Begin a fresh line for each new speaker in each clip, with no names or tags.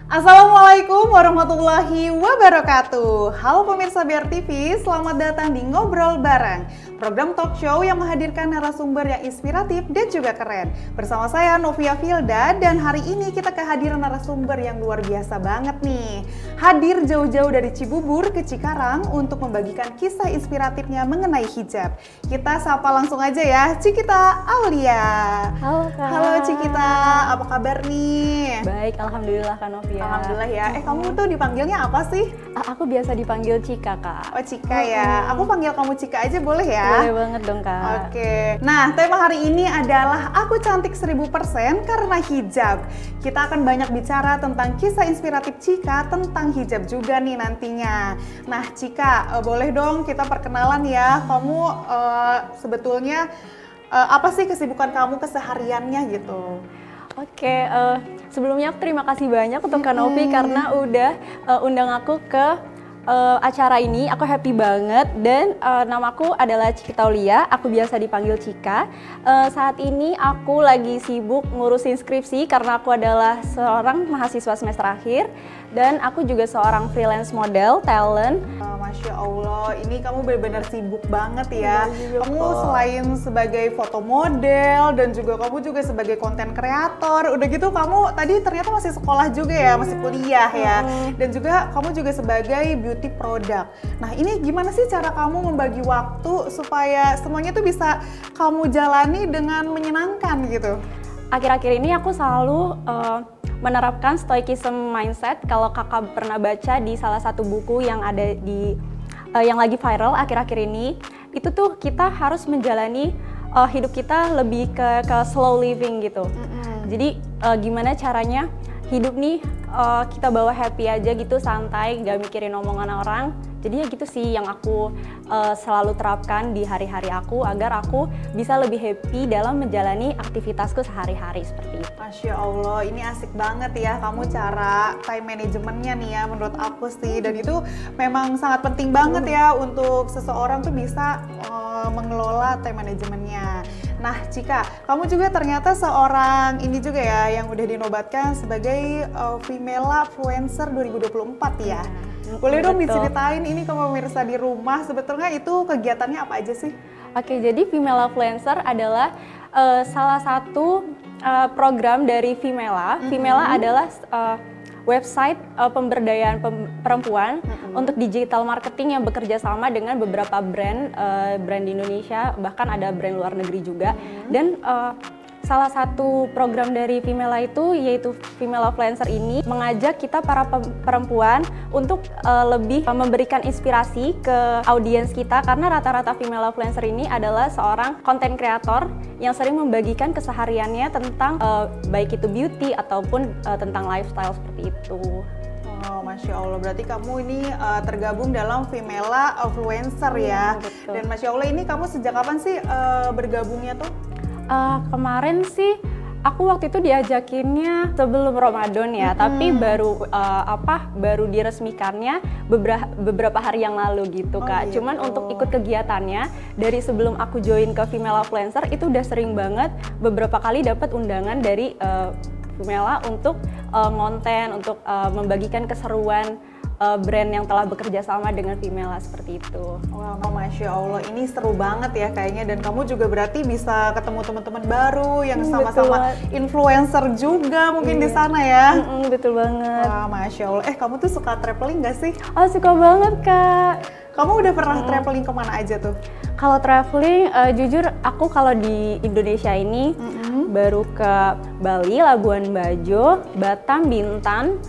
Assalamualaikum warahmatullahi wabarakatuh. Halo pemirsa BR TV, selamat datang di Ngobrol Bareng, program talk show yang menghadirkan narasumber yang inspiratif dan juga keren. Bersama saya Novia Filda, dan hari ini kita kehadiran narasumber yang luar biasa banget nih. Hadir jauh-jauh dari Cibubur ke Cikarang untuk membagikan kisah inspiratifnya mengenai hijab. Kita sapa langsung aja ya, Cikita Aulia.
Halo Kak.
Halo Cikita, apa kabar nih?
Baik, alhamdulillah Kak Novia.
Alhamdulillah ya. Kamu tuh dipanggilnya apa sih?
Aku biasa dipanggil Cika, Kak.
Oh, Cika ya. Aku panggil kamu Cika aja boleh ya?
Boleh banget dong, Kak.
Oke. Nah, tema hari ini adalah Aku Cantik 1000% karena hijab. Kita akan banyak bicara tentang kisah inspiratif Cika tentang hijab juga nih nantinya. Nah, Cika, boleh dong kita perkenalan ya. Kamu sebetulnya apa sih kesibukan kamu kesehariannya gitu?
Oke, sebelumnya aku terima kasih banyak untuk Kak Novi karena udah undang aku ke acara ini. Aku happy banget, dan namaku adalah Cikita Aulia, aku biasa dipanggil Cika. Saat ini aku lagi sibuk ngurusin skripsi karena aku adalah seorang mahasiswa semester akhir, dan aku juga seorang freelance model, talent.
Masya Allah, ini kamu benar-benar sibuk banget ya. Kamu
kok.
selain sebagai foto model dan juga kamu juga sebagai konten kreator. Udah gitu kamu tadi ternyata masih sekolah juga ya, masih kuliah ya. Dan juga kamu juga sebagai beauty product. Nah, ini gimana sih cara kamu membagi waktu supaya semuanya tuh bisa kamu jalani dengan menyenangkan gitu?
Akhir-akhir ini aku selalu menerapkan stoicism mindset. Kalau kakak pernah baca di salah satu buku yang ada di yang lagi viral akhir-akhir ini, itu tuh kita harus menjalani hidup kita lebih ke slow living gitu. Jadi gimana caranya hidup nih kita bawa happy aja gitu, santai, gak mikirin omongan orang. Jadi ya gitu sih yang aku selalu terapkan di hari-hari aku agar aku bisa lebih happy dalam menjalani aktivitasku sehari-hari seperti itu.
Masya Allah, ini asik banget ya kamu cara time manajemennya nih ya menurut aku sih. Dan itu memang sangat penting banget ya untuk seseorang tuh bisa mengelola time manajemennya. Nah Cika, kamu juga ternyata seorang ini juga ya yang udah dinobatkan sebagai Female Influencer 2024 ya. Boleh dong diceritain ini ke pemirsa di rumah, sebetulnya itu kegiatannya apa aja sih?
Oke, jadi Female Influencer adalah salah satu program dari Femela. Femela adalah website pemberdayaan perempuan untuk digital marketing yang bekerja sama dengan beberapa brand di Indonesia, bahkan ada brand luar negeri juga. Dan salah satu program dari Femela itu yaitu Female Influencer ini mengajak kita para perempuan untuk lebih memberikan inspirasi ke audiens kita, karena rata-rata Female Influencer ini adalah seorang content creator yang sering membagikan kesehariannya tentang baik itu beauty ataupun tentang lifestyle seperti itu.
Oh, Masya Allah, berarti kamu ini tergabung dalam Femela Influencer ya.
Betul.
Dan Masya Allah, ini kamu sejak kapan sih bergabungnya tuh?
Kemarin sih aku waktu itu diajakinnya sebelum Ramadan ya, tapi baru diresmikannya beberapa hari yang lalu gitu Kak.
Gitu.
Cuman untuk ikut kegiatannya dari sebelum aku join ke Female Influencer itu udah sering banget, beberapa kali dapat undangan dari Femela untuk ngonten, untuk membagikan keseruan brand yang telah bekerja sama dengan Femela seperti itu.
Wow, Masya Allah, ini seru banget ya kayaknya. Dan kamu juga berarti bisa ketemu teman-teman baru yang sama-sama influencer juga mungkin di sana ya.
Betul banget.
Wah, Masya Allah. Kamu tuh suka traveling gak sih?
Oh, suka banget Kak.
Kamu udah pernah traveling kemana aja tuh?
Kalau traveling, jujur aku kalau di Indonesia ini baru ke Bali, Labuan Bajo, Batam, Bintan,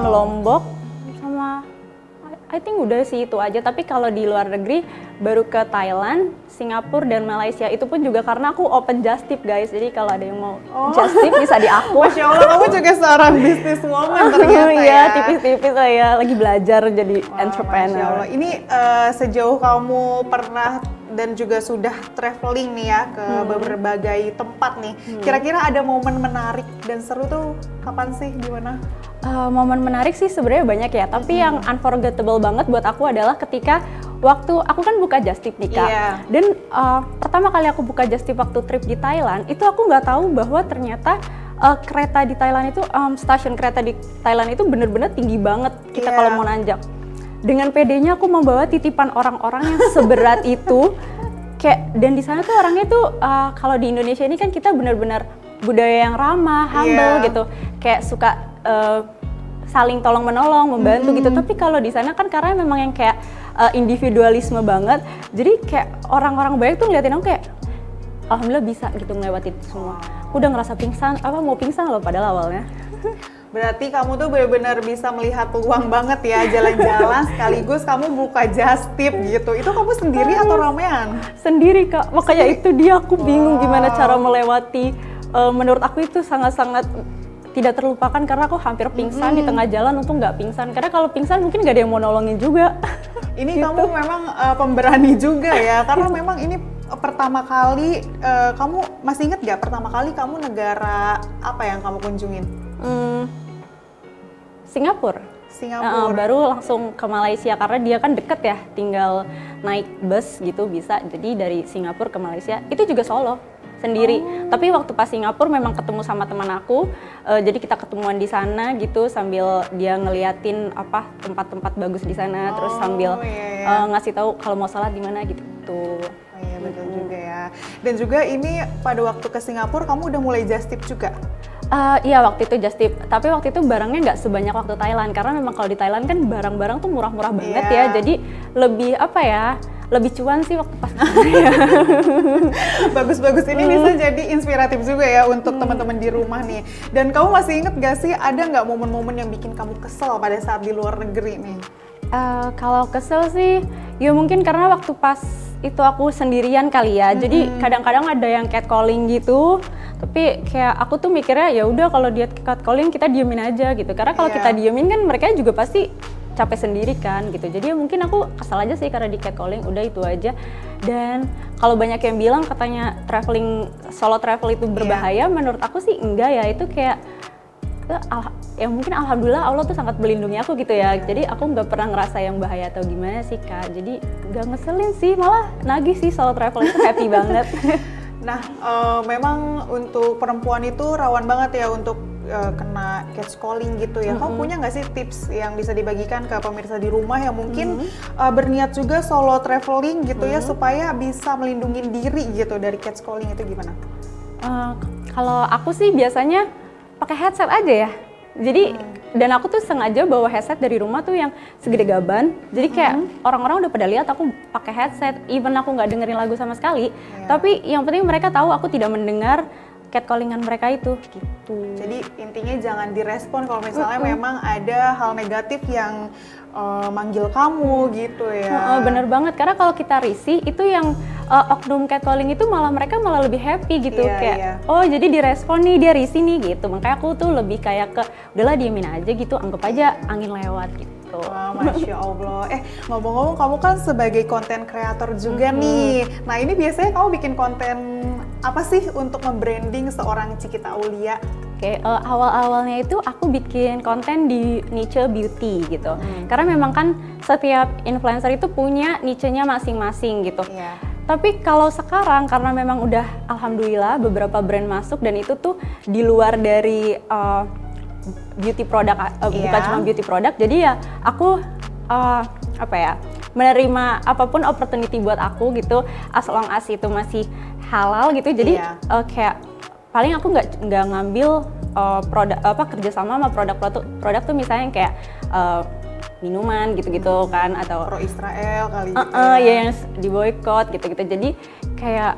Lombok, sama I think udah sih itu aja. Tapi kalau di luar negeri baru ke Thailand, Singapura, dan Malaysia. Itu pun juga karena aku open just tip guys. Jadi kalau ada yang mau just tip bisa di aku.
Masya Allah, kamu juga seorang business woman ternyata ya.
Iya, tipis-tipis lah ya. Lagi belajar jadi entrepreneur.
Masya Allah, ini sejauh kamu pernah dan juga sudah traveling nih ya ke berbagai tempat nih. Kira-kira ada momen menarik dan seru tuh kapan sih, gimana?
Momen menarik sih sebenarnya banyak ya, tapi yang unforgettable banget buat aku adalah ketika waktu aku kan buka Just Tip nih Kak.
Iya.
Dan pertama kali aku buka Just Tip waktu trip di Thailand, itu aku nggak tahu bahwa ternyata kereta di Thailand itu, stasiun kereta di Thailand itu bener-bener tinggi banget kita kalau mau nanjak. Dengan pedenya aku membawa titipan orang-orang yang seberat itu. Kayak, dan di sana tuh orangnya tuh kalau di Indonesia ini kan kita benar-benar budaya yang ramah, humble gitu, kayak suka saling tolong menolong, membantu gitu. Tapi kalau di sana kan karena memang yang kayak individualisme banget, jadi kayak orang-orang banyak tuh ngeliatin aku kayak, alhamdulillah bisa gitu melewati itu semua. Aku udah ngerasa pingsan, mau pingsan loh padahal awalnya.
Berarti kamu tuh benar-benar bisa melihat peluang banget ya, jalan-jalan sekaligus kamu buka just tip gitu. Itu kamu sendiri atau ramean?
Sendiri Kak, makanya itu dia aku bingung gimana cara melewati. Menurut aku itu sangat-sangat tidak terlupakan karena aku hampir pingsan di tengah jalan, untung nggak pingsan. Karena kalau pingsan mungkin nggak ada yang mau nolongin juga.
Ini
gitu.
Kamu memang pemberani juga ya, karena memang ini pertama kali, kamu masih inget nggak pertama kali kamu negara apa yang kamu kunjungin?
Singapura. Baru langsung ke Malaysia karena dia kan deket ya, tinggal naik bus gitu bisa. Jadi dari Singapura ke Malaysia itu juga solo sendiri. Tapi waktu pas Singapura memang ketemu sama teman aku, jadi kita ketemuan di sana gitu sambil dia ngeliatin apa tempat-tempat bagus di sana, terus sambil ngasih tahu kalau mau sholat di mana gitu.
Oh iya betul juga ya. Dan juga ini pada waktu ke Singapura kamu udah mulai just tip juga?
Iya waktu itu just tip, tapi waktu itu barangnya nggak sebanyak waktu Thailand karena memang kalau di Thailand kan barang-barang tuh murah-murah banget ya, jadi lebih apa ya, lebih cuan sih waktu pas
Bagus-bagus, ini bisa jadi inspiratif juga ya untuk teman-teman di rumah nih. Dan kamu masih inget gak sih ada nggak momen-momen yang bikin kamu kesel pada saat di luar negeri nih?
Kalau kesel sih, ya mungkin karena waktu pas itu aku sendirian kali ya, jadi kadang-kadang ada yang catcalling gitu. Tapi kayak aku tuh mikirnya ya udah kalau dia catcalling kita diemin aja gitu, karena kalau kita diemin kan mereka juga pasti capek sendiri kan gitu. Jadi ya mungkin aku kesal aja sih karena di catcalling, udah itu aja. Dan kalau banyak yang bilang katanya solo travel itu berbahaya, menurut aku sih enggak ya, itu kayak ya mungkin alhamdulillah Allah tuh sangat melindungi aku gitu ya. Jadi aku nggak pernah ngerasa yang bahaya atau gimana sih Kak. Jadi nggak ngeselin sih, malah nagih sih solo travel itu happy banget.
Nah, memang untuk perempuan itu rawan banget ya untuk kena catcalling gitu ya. Kamu punya nggak sih tips yang bisa dibagikan ke pemirsa di rumah yang mungkin berniat juga solo traveling gitu ya, supaya bisa melindungi diri gitu dari catcalling itu gimana?
Kalau aku sih biasanya pakai headset aja ya. Jadi dan aku tuh sengaja bawa headset dari rumah tuh yang segede gaban. Jadi kayak orang-orang udah pada lihat aku pakai headset, even aku nggak dengerin lagu sama sekali. Tapi yang penting mereka tahu aku tidak mendengar catcallingan mereka itu gitu.
Jadi intinya jangan direspon kalau misalnya memang ada hal negatif yang manggil kamu gitu ya.
Bener banget, karena kalau kita risih itu yang oknum catcalling itu mereka malah lebih happy gitu, kayak oh jadi direspon nih, dia risih nih gitu. Makanya aku tuh lebih kayak ke udahlah diemin aja gitu, anggap aja angin lewat gitu.
Wah, Masya Allah. Ngomong-ngomong kamu kan sebagai konten kreator juga nih. Nah ini biasanya kamu bikin konten apa sih untuk membranding seorang Cikita Aulia?
Awal-awalnya itu aku bikin konten di niche beauty gitu. Karena memang kan setiap influencer itu punya niche-nya masing-masing gitu. Tapi kalau sekarang karena memang udah alhamdulillah beberapa brand masuk dan itu tuh di luar dari beauty product, bukan cuma beauty product. Jadi ya aku menerima apapun opportunity buat aku gitu, as long as itu masih halal gitu. Jadi kayak paling aku nggak ngambil produk kerjasama sama produk tuh misalnya yang kayak minuman gitu-gitu kan, atau
pro Israel kali gitu
ya yang diboykot gitu-gitu. Jadi kayak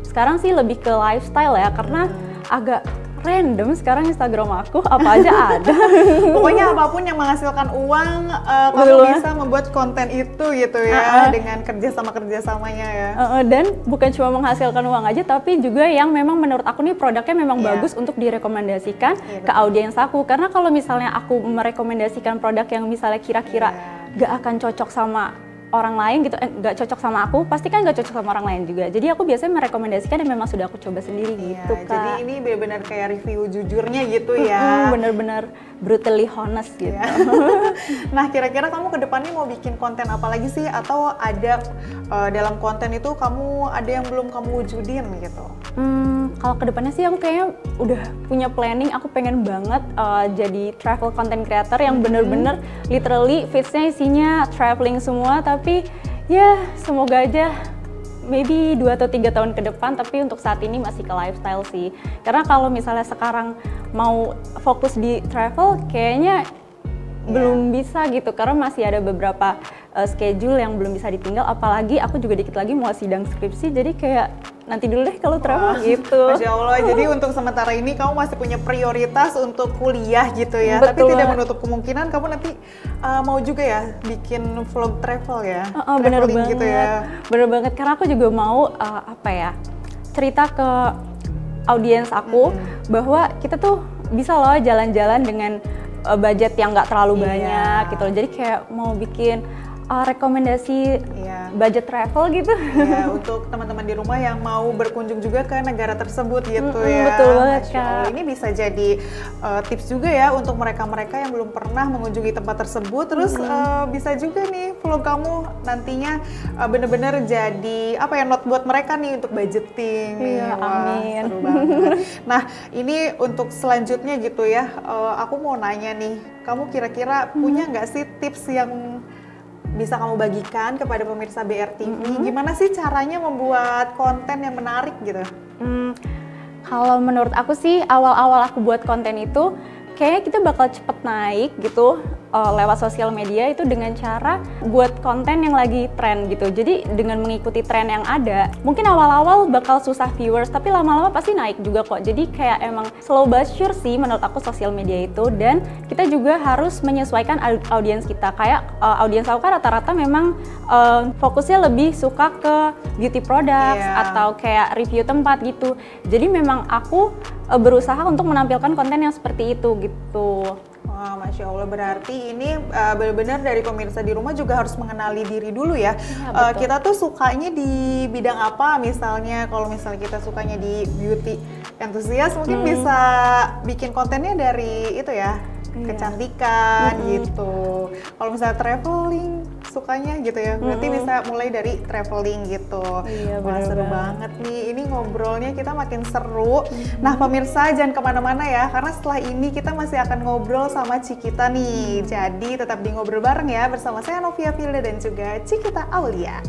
sekarang sih lebih ke lifestyle ya, karena agak random sekarang Instagram aku, apa aja ada.
Pokoknya apapun yang menghasilkan uang, kamu bisa membuat konten itu gitu ya, dengan kerjasamanya ya.
Dan bukan cuma menghasilkan uang aja, tapi juga yang memang menurut aku nih produknya memang bagus untuk direkomendasikan ke audiens aku. Karena kalau misalnya aku merekomendasikan produk yang misalnya kira-kira gak akan cocok sama orang lain gitu, nggak cocok sama aku, pasti kan nggak cocok sama orang lain juga. Jadi aku biasanya merekomendasikan yang memang sudah aku coba sendiri gitu Kak.
Jadi ini benar-benar kayak review jujurnya gitu ya.
Bener-bener brutally honest gitu.
Nah kira-kira kamu ke depannya mau bikin konten apa lagi sih? Atau ada dalam konten itu kamu ada yang belum kamu wujudin gitu?
Kalau kedepannya sih aku kayaknya udah punya planning, aku pengen banget jadi travel content creator yang bener-bener literally feeds-nya isinya traveling semua, tapi ya semoga aja maybe 2 atau 3 tahun ke depan, tapi untuk saat ini masih ke lifestyle sih. Karena kalau misalnya sekarang mau fokus di travel, kayaknya belum bisa gitu, karena masih ada beberapa schedule yang belum bisa ditinggal, apalagi aku juga dikit lagi mau sidang skripsi, jadi kayak nanti dulu deh kalau travel gitu.
Masya Allah, jadi untuk sementara ini kamu masih punya prioritas untuk kuliah gitu ya.
Betul.
Tapi tidak menutup kemungkinan kamu nanti mau juga ya bikin vlog travel ya.
Bener
Traveling
banget,
gitu ya.
bener banget, karena aku juga mau cerita ke audiens aku bahwa kita tuh bisa loh jalan-jalan dengan budget yang nggak terlalu banyak gitu loh. Jadi kayak mau bikin rekomendasi budget travel gitu.
Ya, untuk teman-teman di rumah yang mau berkunjung juga ke negara tersebut gitu ya.
Betul banget,
Masya Allah, ini bisa jadi tips juga ya untuk mereka-mereka yang belum pernah mengunjungi tempat tersebut. Terus bisa juga nih vlog kamu nantinya bener-bener jadi note buat mereka nih untuk budgeting nih.
Iya,
Wah,
amin.
seru banget. Nah, ini untuk selanjutnya gitu ya, aku mau nanya nih, kamu kira-kira punya nggak sih tips yang bisa kamu bagikan kepada pemirsa BRTV? Gimana sih caranya membuat konten yang menarik gitu?
Kalau menurut aku sih awal-awal aku buat konten itu kayaknya kita bakal cepet naik gitu lewat sosial media itu dengan cara buat konten yang lagi tren gitu. Jadi dengan mengikuti tren yang ada, mungkin awal-awal bakal susah viewers, tapi lama-lama pasti naik juga kok. Jadi kayak emang slow but sure sih menurut aku sosial media itu, dan kita juga harus menyesuaikan audiens kita. Kayak audiens aku kan rata-rata memang fokusnya lebih suka ke beauty products atau kayak review tempat gitu. Jadi memang aku berusaha untuk menampilkan konten yang seperti itu gitu.
Wah, Masya Allah, berarti ini benar-benar dari pemirsa di rumah juga harus mengenali diri dulu ya. Kita tuh sukanya di bidang apa, misalnya kalau misalnya kita sukanya di beauty enthusiast, mungkin bisa bikin kontennya dari itu ya, kecantikan gitu. Kalau misalnya traveling sukanya gitu ya, berarti bisa mulai dari traveling gitu. Wah, seru banget nih, ini ngobrolnya kita makin seru. Nah pemirsa jangan kemana-mana ya, karena setelah ini kita masih akan ngobrol sama Cikita nih. Jadi tetap di Ngobrol Bareng ya, bersama saya Novia Filda dan juga Cikita Aulia.